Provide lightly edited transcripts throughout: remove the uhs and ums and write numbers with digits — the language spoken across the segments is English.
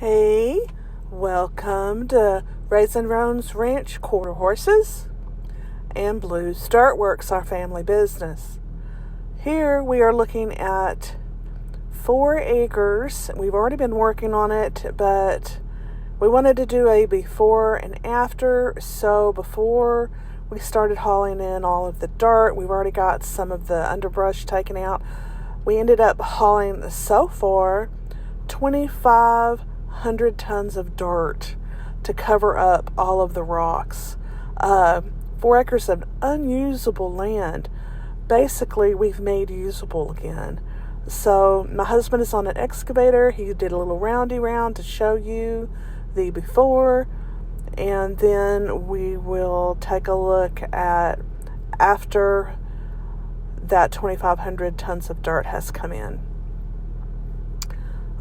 Hey, welcome to Raisin Roans Ranch QHs and Blue Startworks, our family business. Here we are looking at 4 acres. We've already been working on it, but we wanted to do a before and after. So before we started hauling in all of the dirt, we've already got some of the underbrush taken out. We ended up hauling so far 2,500 tons of dirt to cover up all of the rocks. 4 acres of unusable land, basically we've made usable again. So my husband is on an excavator. He did a little roundy round to show you the before, and then we will take a look at after that 2,500 tons of dirt has come in.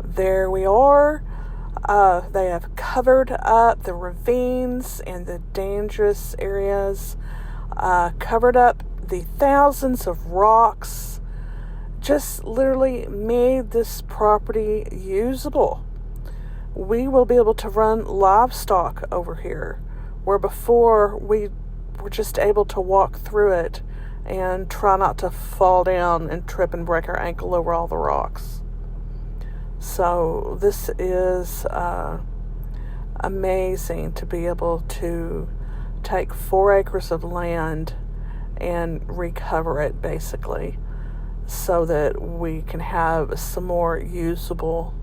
There we are. They have covered up the ravines and the dangerous areas, covered up the thousands of rocks, just literally made this property usable. We will be able to run livestock over here, where before we were just able to walk through it and try not to fall down and trip and break our ankle over all the rocks. So this is amazing to be able to take 4 acres of land and recover it, basically, so that we can have some more usable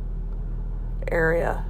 area